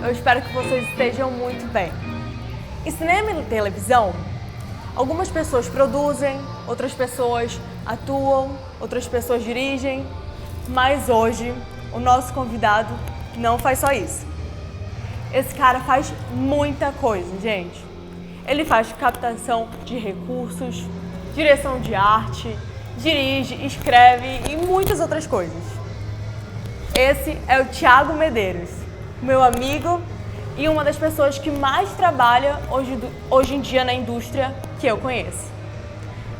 Eu espero que vocês estejam muito bem. Em cinema e televisão, algumas pessoas produzem, outras pessoas atuam, outras pessoas dirigem, mas hoje o nosso convidado não faz só isso. Esse cara faz muita coisa, gente. Ele faz captação de recursos, direção de arte, dirige, escreve e muitas outras coisas. Esse é o Thiago Medeiros, meu amigo e uma das pessoas que mais trabalha hoje em dia na indústria que eu conheço.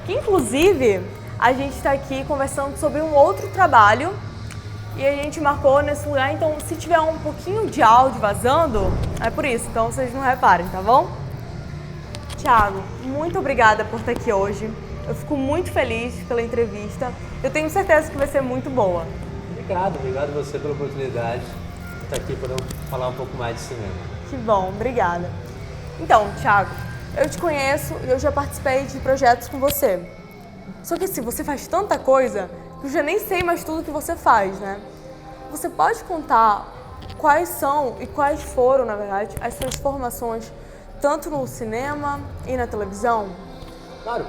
Que, inclusive, a gente está aqui conversando sobre um outro trabalho e a gente marcou nesse lugar, então se tiver um pouquinho de áudio vazando, é por isso, então vocês não reparem, tá bom? Thiago, muito obrigada por estar aqui hoje. Eu fico muito feliz pela entrevista. Eu tenho certeza que vai ser muito boa. Obrigado você pela oportunidade de estar aqui para falar um pouco mais de cinema. Que bom, obrigada. Então, Thiago, eu te conheço e eu já participei de projetos com você. Só que assim, você faz tanta coisa que eu já nem sei mais tudo que você faz, né? Você pode contar quais são e quais foram, na verdade, as suas formações, tanto no cinema e na televisão? Claro,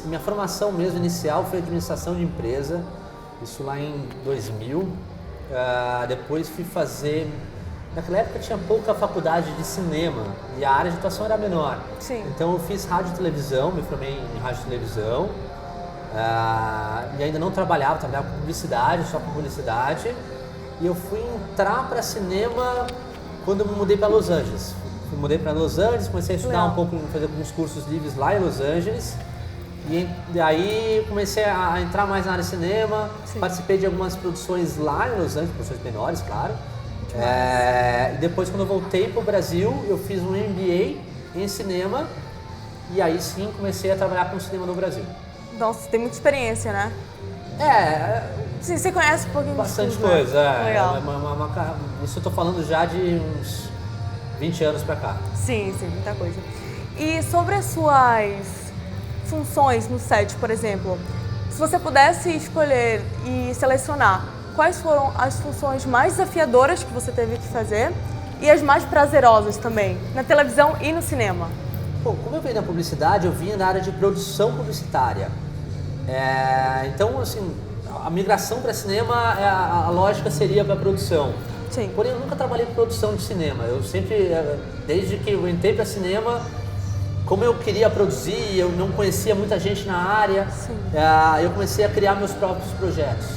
minha formação mesmo inicial foi administração de empresa, isso lá em 2000. Depois fui fazer, naquela época tinha pouca faculdade de cinema e a área de atuação era menor. Sim. Então eu fiz rádio e televisão, me formei em rádio e televisão. E ainda não trabalhava com publicidade, só com publicidade. E eu fui entrar para cinema quando eu me mudei para Los Angeles. Mudei para Los Angeles, comecei a estudar um pouco, fazer alguns cursos livres lá em Los Angeles. E aí comecei a entrar mais na área de cinema. Sim. Participei de algumas produções lá em Los Angeles, produções menores, claro. E depois, quando eu voltei para o Brasil, eu fiz um MBA em cinema. E aí sim comecei a trabalhar com cinema no Brasil. Nossa, tem muita experiência, né? Sim, você conhece um pouquinho bastante de tudo, coisa, né? Legal. Isso eu estou falando já de uns 20 anos pra cá. Sim, muita coisa. E sobre as suas funções no set, por exemplo, se você pudesse escolher e selecionar quais foram as funções mais desafiadoras que você teve que fazer e as mais prazerosas também, na televisão e no cinema? Bom, como eu venho da publicidade, eu vinha da área de produção publicitária. Então, assim, a migração para cinema, a lógica seria para produção. Sim. Porém, eu nunca trabalhei com produção de cinema. Eu sempre, desde que eu entrei para cinema, como eu queria produzir, eu não conhecia muita gente na área, eu comecei a criar meus próprios projetos.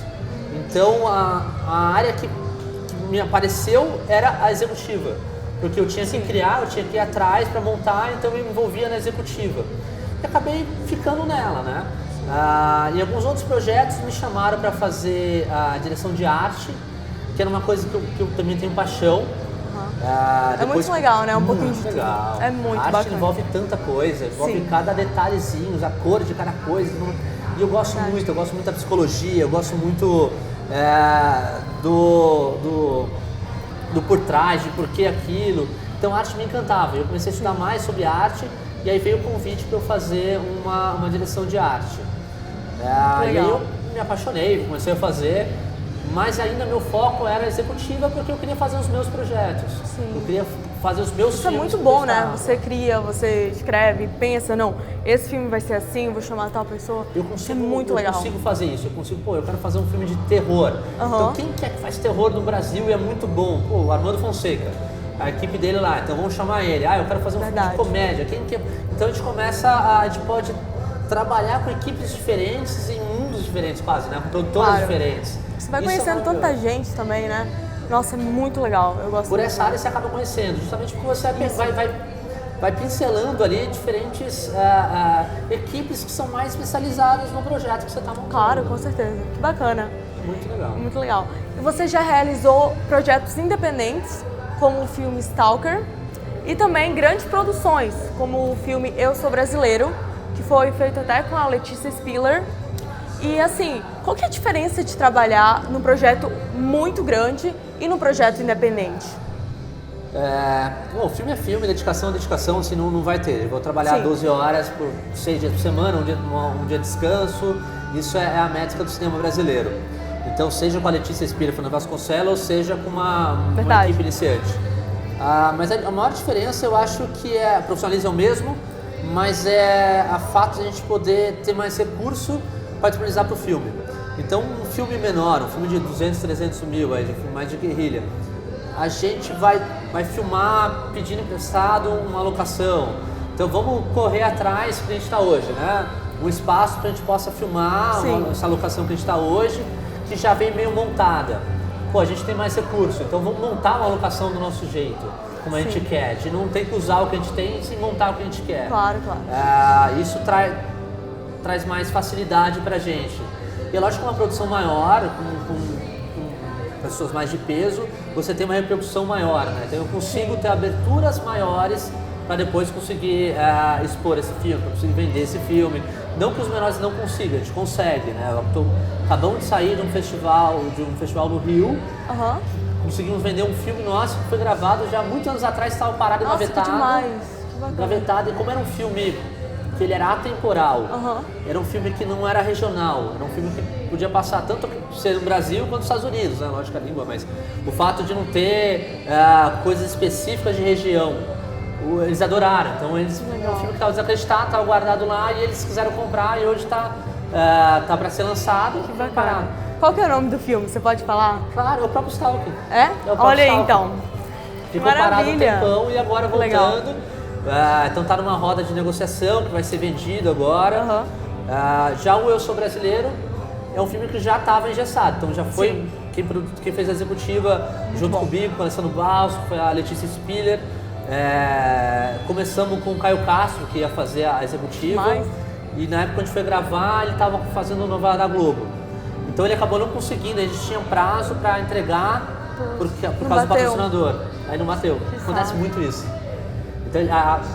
Então, a área que me apareceu era a executiva, porque eu tinha que criar, eu tinha que ir atrás para montar, então eu me envolvia na executiva. E acabei ficando nela, né? E alguns outros projetos me chamaram para fazer a direção de arte, que era uma coisa que eu também tenho paixão. É muito legal, né? Um pouquinho de legal. Tudo. É muito bacana. A arte envolve tanta coisa, envolve cada detalhezinho, a cor de cada coisa. E eu gosto muito da psicologia, eu gosto muito do por trás, de por que aquilo. Então a arte me encantava. Eu comecei a estudar mais sobre arte e aí veio o convite para eu fazer uma direção de arte. E aí eu me apaixonei, comecei a fazer. Mas ainda meu foco era executiva porque eu queria fazer os meus projetos. Sim. Eu queria fazer os meus filmes. Isso é muito bom, né? Você cria, você escreve, pensa, não, esse filme vai ser assim, eu vou chamar tal pessoa. Isso é muito legal. Eu consigo fazer isso. Eu quero fazer um filme de terror. Então quem que faz terror no Brasil e é muito bom? O Armando Fonseca. A equipe dele lá, então vamos chamar ele. Eu quero fazer um filme de comédia. Então a gente pode trabalhar com equipes diferentes em mundos diferentes quase, né? Com produtores diferentes. Você vai conhecendo tanta gente também, né? Nossa, é muito legal. Eu gosto. Por essa área você acaba conhecendo, justamente porque você vai pincelando ali diferentes equipes que são mais especializadas no projeto que você está montando. Claro, com certeza. Que bacana. Muito legal. Muito legal. E você já realizou projetos independentes, como o filme Stalker, e também grandes produções, como o filme Eu Sou Brasileiro, que foi feito até com a Letícia Spiller. E assim, qual que é a diferença de trabalhar num projeto muito grande e num projeto independente? O filme é filme, dedicação é dedicação, assim, não vai ter. Eu vou trabalhar 12 horas por 6 dias por semana, um dia de descanso. Isso é a métrica do cinema brasileiro. Então, seja com a Letícia Spiller, Fernando Vasconcelos, seja com uma Verdade. equipe iniciante. Mas a maior diferença eu acho que é profissionalismo mesmo, mas é a fato de a gente poder ter mais recurso para disponibilizar para o filme. Então, um filme menor, um filme de 200, 300 mil, mais de guerrilha, a gente vai filmar pedindo emprestado uma locação. Então, vamos correr atrás que a gente está hoje, né? Um espaço para a gente possa filmar essa locação que a gente está hoje, que já vem meio montada. Pô, a gente tem mais recurso, então vamos montar uma locação do nosso jeito, como a gente quer. A gente não tem que usar o que a gente tem sem montar o que a gente quer. Claro, claro. Isso traz mais facilidade pra gente. E é lógico que uma produção maior, com pessoas mais de peso, você tem uma repercussão maior, né? Então eu consigo ter aberturas maiores para depois conseguir expor esse filme, para conseguir vender esse filme. Não que os menores não consigam, a gente consegue, né? Acabamos de sair de um festival no Rio. Conseguimos vender um filme nosso que foi gravado já muitos anos atrás, estava parado e gavetado. Que demais. Que bacana. Gavetado, e como era um filme que ele era atemporal, era um filme que não era regional, era um filme que podia passar tanto ser no Brasil quanto nos Estados Unidos, né? Lógico a língua, mas o fato de não ter coisas específicas de região, eles adoraram. Então eles, é um filme que estava desacreditado, estava guardado lá e eles quiseram comprar e hoje está para ser lançado. Que bacana. Qual que é o nome do filme? Você pode falar? Claro, é o próprio Stalker. É? Olha aí então. Ficou parado um tempão e agora voltando. Legal. Então tá numa roda de negociação que vai ser vendido agora. Já o Eu Sou Brasileiro é um filme que já estava engessado, então já foi quem fez a executiva junto comigo, com o Alessandro Balso, foi a Letícia Spiller. Começamos com o Caio Castro, que ia fazer a executiva. E na época que a gente foi gravar, ele estava fazendo novela da Globo. Então ele acabou não conseguindo, a gente tinha prazo para entregar por causa do patrocinador. Aí não bateu. Acontece muito isso. Então,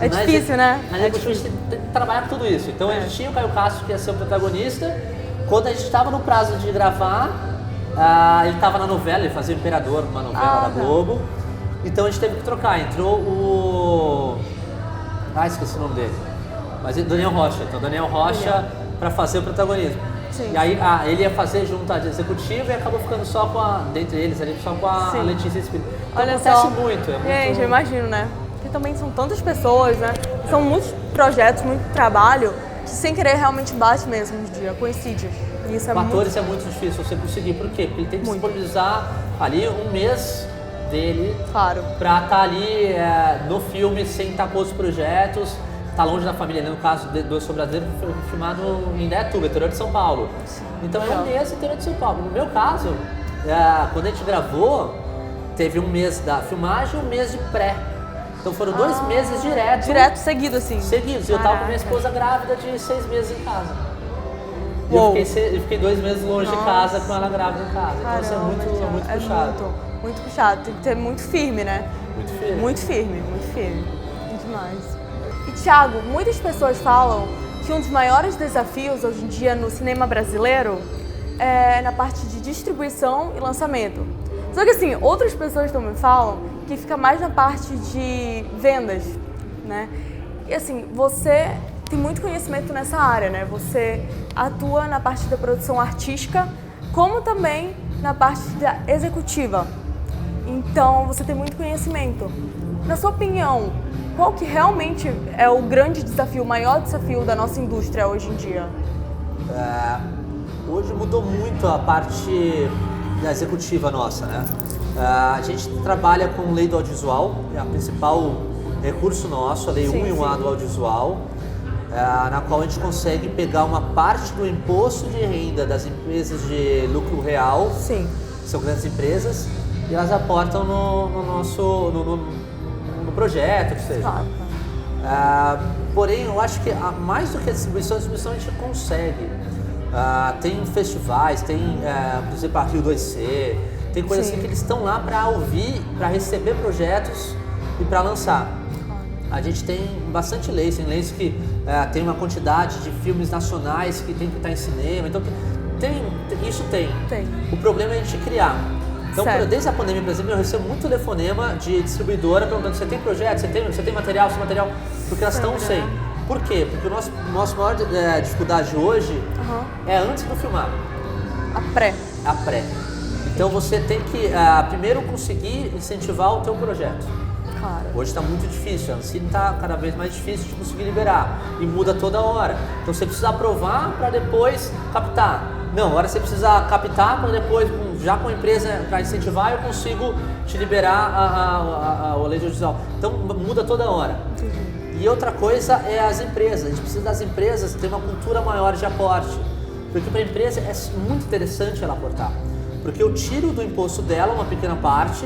é difícil, né? A gente tem que trabalhar com tudo isso. Então a gente tinha o Caio Castro, que ia ser o protagonista. Quando a gente estava no prazo de gravar, ele estava na novela, ele fazia o Imperador, uma novela da Globo. Então a gente teve que trocar. Entrou o... esqueci o nome dele. Mas Daniel Rocha. Então Daniel Rocha para fazer o protagonismo. E aí ele ia fazer junto à executiva e acabou ficando só dentre eles ali, só com a Letícia Spiller. Então olha acontece só. muito. Gente, eu imagino, né? Porque também são tantas pessoas, né? São muitos projetos, muito trabalho, que sem querer realmente bate mesmo no dia, coincide. E isso é atores é muito difícil você conseguir. Por quê? Porque ele tem que disponibilizar ali um mês dele para estar ali no filme sem estar com outros projetos. Tá longe da família, né? No caso do Eu Sou Brasileiro, foi filmado em Indaiatuba, interior de São Paulo. Então é um mês interior de São Paulo. No meu caso, quando a gente gravou, teve um mês da filmagem e um mês de pré. Então foram 2 meses direto. Direto, seguido assim? Seguidos. E eu tava com minha esposa grávida de 6 meses em casa. E eu fiquei 2 meses longe de casa com ela grávida em casa. Então isso é muito puxado. Muito puxado. Tem que ter muito firme, né? Muito firme. Muito firme. Muito demais. E Thiago, muitas pessoas falam que um dos maiores desafios hoje em dia no cinema brasileiro é na parte de distribuição e lançamento. Só que assim, outras pessoas também falam que fica mais na parte de vendas, né? E assim, você tem muito conhecimento nessa área, né? Você atua na parte da produção artística, como também na parte da executiva. Então, você tem muito conhecimento. Na sua opinião, qual que realmente é o grande desafio, o maior desafio da nossa indústria hoje em dia? Hoje mudou muito a parte da executiva nossa, né? A gente trabalha com lei do audiovisual, é o principal recurso nosso, a lei 1&A do audiovisual, na qual a gente consegue pegar uma parte do imposto de renda das empresas de lucro real, que são grandes empresas, e elas aportam no nosso no projeto, que seja. Porém, eu acho que mais do que a distribuição a gente consegue. Tem festivais, tem, por exemplo, a Rio 2C, tem coisas assim que eles estão lá para ouvir, para receber projetos e para lançar. A gente tem bastante leis, tem leis que tem uma quantidade de filmes nacionais que tem que estar em cinema, então isso tem. O problema é a gente criar. Então, desde a pandemia, por exemplo, eu recebo muito telefonema de distribuidora perguntando: você tem projeto, você tem material, porque elas estão sem. Por quê? Porque o nosso maior dificuldade hoje é antes do filmar. A pré. a pré. Então você tem que primeiro conseguir incentivar o teu projeto. Claro. Hoje está muito difícil, a Ancine está cada vez mais difícil de conseguir liberar e muda toda hora. Então você precisa aprovar para depois captar. Não, agora você precisa captar para depois, já com a empresa para incentivar, eu consigo te liberar a lei de audiovisual. Então muda toda hora. E outra coisa é as empresas. A gente precisa das empresas ter uma cultura maior de aporte. Porque para a empresa é muito interessante ela aportar. Porque eu tiro do imposto dela uma pequena parte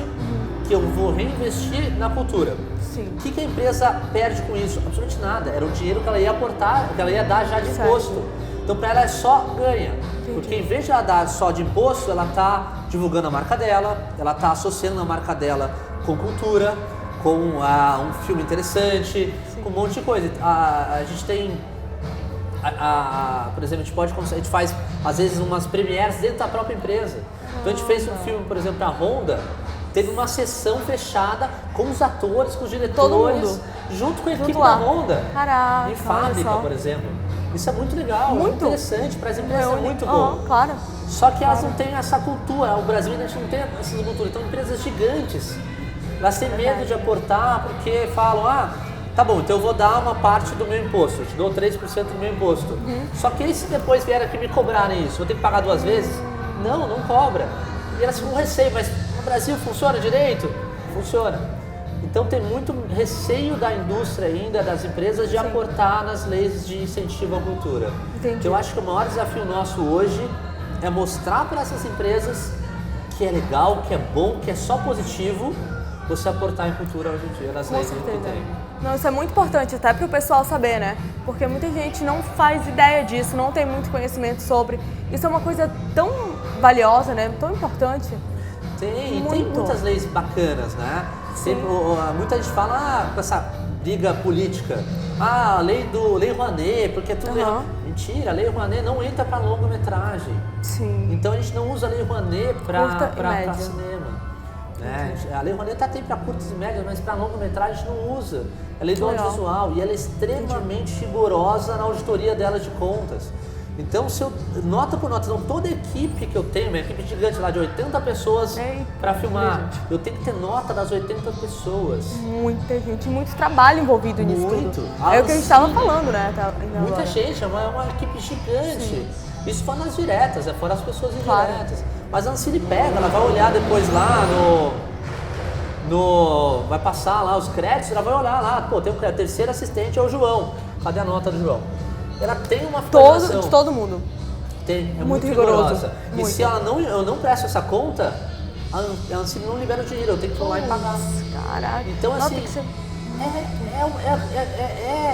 que eu vou reinvestir na cultura. Sim. O que a empresa perde com isso? Absolutamente nada. Era o dinheiro que ela ia aportar, que ela ia dar já de imposto. Então para ela é só ganha. Porque em vez de ela dar só de imposto, ela está divulgando a marca dela, ela está associando a marca dela com cultura, com um filme interessante, com um monte de coisa. A gente tem, por exemplo, a gente faz às vezes umas premieres dentro da própria empresa. Então a gente fez um filme, por exemplo, para a Honda, teve uma sessão fechada com os atores, com os diretores, junto com a equipe da Honda. Caraca, em fábrica, por exemplo. Isso é muito legal, muito interessante, para as empresas é muito bom. Claro. Só que elas não têm essa cultura, o Brasil ainda não tem essa cultura, então empresas gigantes, elas têm medo de aportar porque falam, tá bom, então eu vou dar uma parte do meu imposto, eu te dou 3% do meu imposto. Só que e se depois vier aqui me cobrarem isso, vou ter que pagar 2 vezes? Não, não cobra. E elas ficam com receio, mas no Brasil funciona direito? Funciona. Então tem muito receio da indústria ainda, das empresas, de aportar nas leis de incentivo à cultura. Então, eu acho que o maior desafio nosso hoje é mostrar para essas empresas que é legal, que é bom, que é só positivo você aportar em cultura hoje em dia, nas leis que tem. Não, isso é muito importante até para o pessoal saber, né? Porque muita gente não faz ideia disso, não tem muito conhecimento sobre. Isso é uma coisa tão valiosa, né? Tão importante. Tem muitas leis bacanas, né? Muita gente fala com essa briga política. A lei Rouanet, porque é tudo mentira, a lei Rouanet não entra para longa-metragem. Sim. Então a gente não usa a lei Rouanet para cinema. Né? A lei Rouanet tem para curtas e médias, mas para longa-metragem a gente não usa. É a lei do audiovisual e ela é extremamente rigorosa na auditoria dela de contas. Então, se eu, nota por nota, então, toda a equipe que eu tenho, uma equipe gigante lá de 80 pessoas para filmar, eu tenho que ter nota das 80 pessoas. Muita gente, muito trabalho envolvido nisso tudo. É o que a gente estava falando, né? Muita gente, é uma equipe gigante. Sim. Isso fora nas diretas, fora as pessoas indiretas. Mas a Ancine pega, ela vai olhar depois lá vai passar lá os créditos, ela vai olhar lá, pô, tem um terceiro assistente, é o João. Cadê a nota do João? Ela tem uma formação. De todo mundo. Tem, é muito rigorosa. E se eu não presto essa conta, a Ancine não libera o dinheiro, eu tenho que ir lá e pagar. Caraca. Então assim,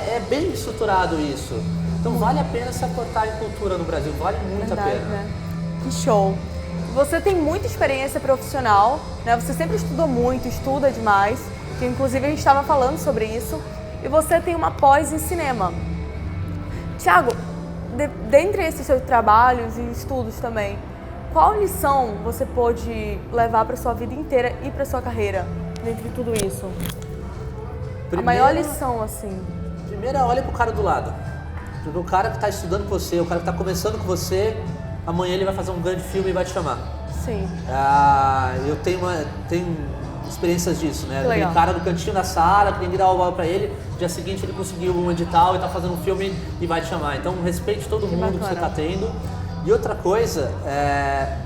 é bem estruturado isso. Então vale a pena se aportar em cultura no Brasil, vale muito a pena. Né? Que show. Você tem muita experiência profissional, né? Você sempre estudou muito, estuda demais, que inclusive a gente estava falando sobre isso, e você tem uma pós em cinema. Thiago, dentre esses seus trabalhos e estudos também, qual lição você pôde levar para sua vida inteira e para sua carreira, dentre tudo isso? A maior lição, assim. Primeiro, olha pro cara do lado. Porque o cara que está estudando com você, o cara que está começando com você, amanhã ele vai fazer um grande filme e vai te chamar. Sim. Eu tenho experiências disso, né? Legal. Tem cara do cantinho da sala, que ninguém dá o bola pra ele, no dia seguinte ele conseguiu um edital e tá fazendo um filme e vai te chamar. Então respeite todo mundo que você tá tendo. E outra coisa,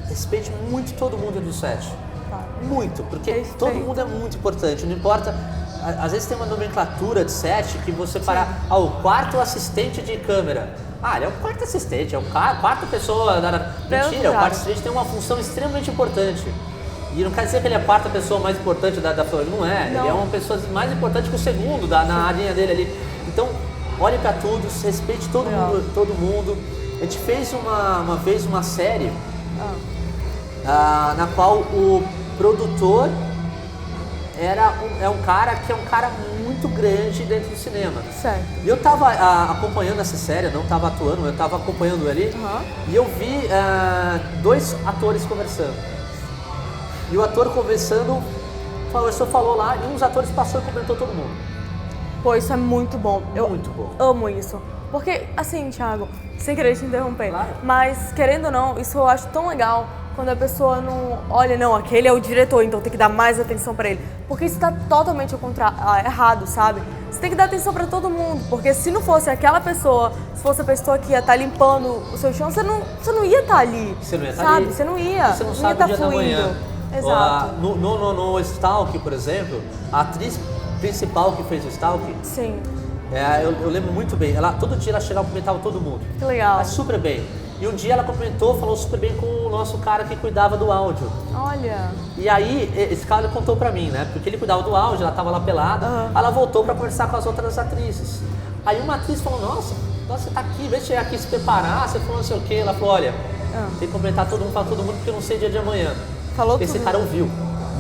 respeite muito todo mundo do set. Tá. Muito, porque todo mundo é muito importante, não importa. Às vezes tem uma nomenclatura de set que você para, o quarto assistente de câmera. Ele é o quarto assistente, é o quarta pessoa. Mentira, o quarto assistente tem uma função extremamente importante. E não quer dizer que ele é a quarta pessoa mais importante da Flor, não é. Ele é uma pessoa mais importante que o segundo na linha dele ali. Então, olhe para tudo, respeite todo mundo. A gente fez uma vez uma série na qual o produtor é um cara que é um cara muito grande dentro do cinema. Certo. E eu tava acompanhando essa série, eu não tava atuando, eu tava acompanhando ali. E eu vi 2 atores conversando. E o ator conversando, o senhor falou lá, e um dos atores passou e comentou todo mundo. Pô, isso é muito bom. Muito bom. Amo isso. Porque, assim, Thiago, sem querer te interromper, claro. Mas, querendo ou não, isso eu acho tão legal quando a pessoa não olha, não, aquele é o diretor, então tem que dar mais atenção pra ele. Porque isso tá totalmente errado, sabe? Você tem que dar atenção pra todo mundo, porque se não fosse aquela pessoa, se fosse a pessoa que ia estar limpando o seu chão, você não ia estar ali. Você não ia estar sabe? ali. Você não ia. Você não ia sabe estar o dia da fluindo. manhã. Exato. No Stalk, por exemplo, a atriz principal que fez o Stalk, Sim. eu lembro muito bem. Todo dia ela chegava e cumprimentava todo mundo. Que legal. Mas super bem. E um dia ela cumprimentou, falou super bem com o nosso cara que cuidava do áudio. Olha. E aí, esse cara contou pra mim, né? Porque ele cuidava do áudio, ela tava lá pelada. Uhum. Ela voltou pra conversar com as outras atrizes. Aí uma atriz falou, nossa, você tá aqui, vem chegar aqui se preparar, você falou não sei o quê. Ela falou, olha, tem que cumprimentar todo mundo, falar todo mundo, porque eu não sei dia de amanhã. Falou Esse tudo. cara ouviu.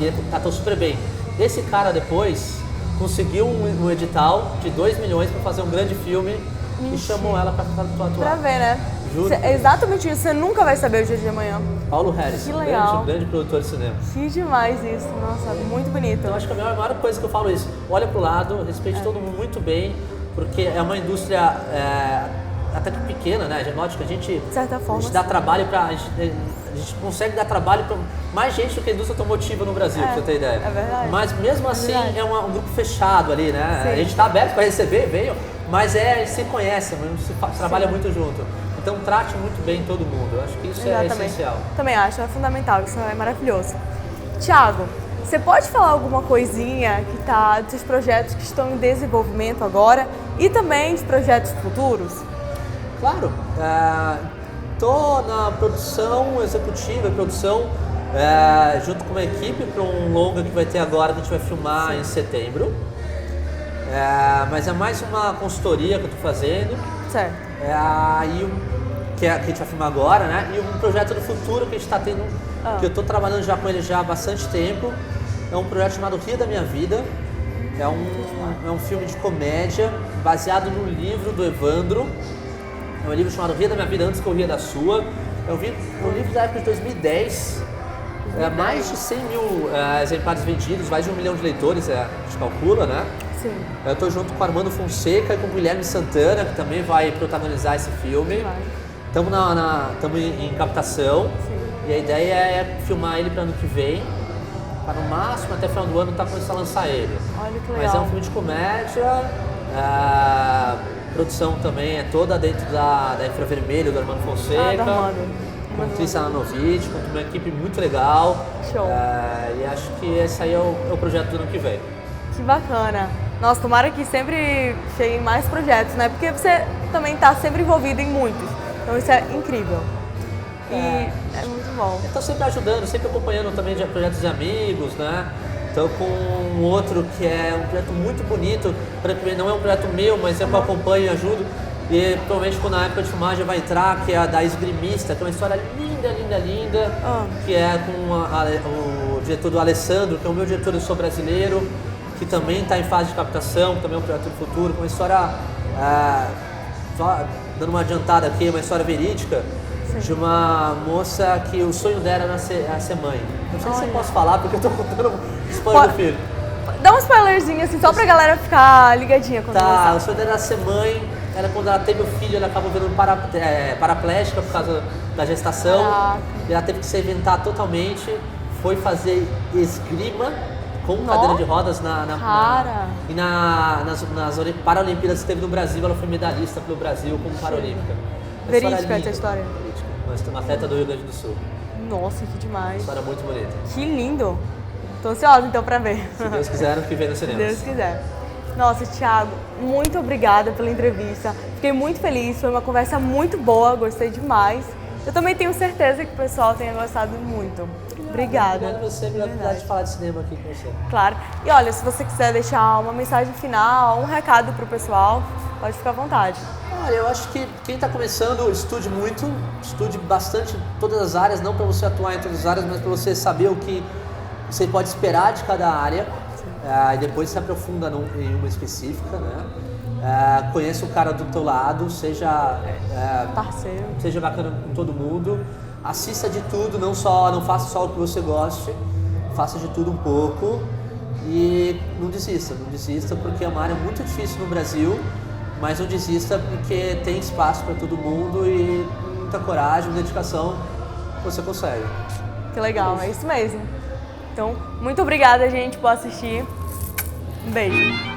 E ele tratou super bem. Esse cara depois conseguiu um edital de 2 milhões pra fazer um grande filme. Mentira. E chamou ela pra atuar. Pra ver, né? Juro. É exatamente isso, você nunca vai saber o dia de amanhã. Paulo Harris, Que legal. grande produtor de cinema. Que demais isso, nossa, muito bonito. Então acho que a maior coisa que eu falo é isso, olha pro lado, respeite todo mundo muito bem, porque é uma indústria até que pequena, né? Genótica, a gente, De certa forma, a gente dá trabalho a gente consegue dar trabalho para mais gente do que a indústria automotiva no Brasil, pra você ter ideia. É verdade. Mas mesmo assim verdade. é um grupo fechado ali, né? Sim. A gente está aberto para receber, venham, mas a gente se conhece, se trabalha muito junto. Então trate muito bem todo mundo, eu acho que isso é essencial. Também acho, é fundamental, isso é maravilhoso. Thiago, você pode falar alguma coisinha que tá dos seus projetos que estão em desenvolvimento agora e também de projetos futuros? Claro, estou na produção executiva, produção junto com uma equipe para um longa que vai ter agora, que a gente vai filmar em setembro. Mas é mais uma consultoria que eu estou fazendo. Certo. Que a gente vai filmar agora, né? E um projeto do futuro que a gente está tendo, que eu estou trabalhando já com ele já há bastante tempo. É um projeto chamado Rio da Minha Vida. É um filme de comédia baseado no livro do Evandro. É um livro chamado Rio da Minha Vida Antes que eu Ria da Sua. É um livro da época de 2010. Mais de 100 mil exemplares vendidos, mais de 1 milhão de leitores, a gente calcula, né? Sim. Eu estou junto com o Armando Fonseca e com o Guilherme Santana, que também vai protagonizar esse filme. Estamos em captação. Sim. E a ideia é filmar ele para ano que vem. Para no máximo até final do ano tá começando a lançar ele. Olha que legal. Mas é um filme de comédia. A produção também é toda dentro da Infravermelho, do Armando Fonseca. Do Armando. Com Trícia Nanovic, com uma equipe muito legal. Show. E acho que esse aí é o projeto do ano que vem. Que bacana. Nossa, tomara que sempre cheguem mais projetos, né? Porque você também está sempre envolvido em muitos. Então isso é incrível. E é muito bom. Estou sempre ajudando, sempre acompanhando também projetos de amigos, né? Então com um outro que é um projeto muito bonito, não é um projeto meu, mas é que eu acompanho e ajudo. E provavelmente quando a época de filmagem vai entrar, que é a da Esgrimista, que é uma história linda, linda, linda, que é com o diretor do Alessandro, que é o meu diretor, eu sou brasileiro, que também está em fase de captação, também é um projeto do futuro, com uma história, só dando uma adiantada aqui, uma história verídica, de uma moça que o sonho dela era ser mãe. Não sei se eu posso falar, porque eu estou contando spoiler do filme. Dá um spoilerzinho assim, só pra galera ficar ligadinha quando Tá, o sonho dela era ser mãe. Ela, quando ela teve o filho, ela acabou virando paraplégica por causa da gestação. Caraca. E ela teve que se inventar totalmente. Foi fazer esgrima com cadeira de rodas e nas Paralimpíadas que teve no Brasil, ela foi medalhista pelo Brasil como paralímpica. Verídica essa história. Verídica. Uma atleta do Rio Grande do Sul. Nossa, que demais. História muito bonita. Que lindo. Tô ansiosa então pra ver. Se Deus quiser, ano que vem no cinema. Se Deus quiser. Nossa, Thiago, muito obrigada pela entrevista. Fiquei muito feliz, foi uma conversa muito boa, gostei demais. Eu também tenho certeza que o pessoal tenha gostado muito. Obrigada. Obrigado a você pela oportunidade de falar de cinema aqui com você. Claro. E olha, se você quiser deixar uma mensagem final, um recado pro pessoal, pode ficar à vontade. Olha, eu acho que quem está começando, estude muito, estude bastante todas as áreas, não para você atuar em todas as áreas, mas para você saber o que você pode esperar de cada área. E depois se aprofunda em uma específica, né? Conheça o cara do teu lado, seja Parceiro. Seja bacana com todo mundo. Assista de tudo, não faça só o que você goste, faça de tudo um pouco e não desista porque é uma área muito difícil no Brasil, mas não desista porque tem espaço para todo mundo e muita coragem, dedicação, você consegue. Que legal, é isso mesmo. Então, muito obrigada, gente, por assistir. Um beijo.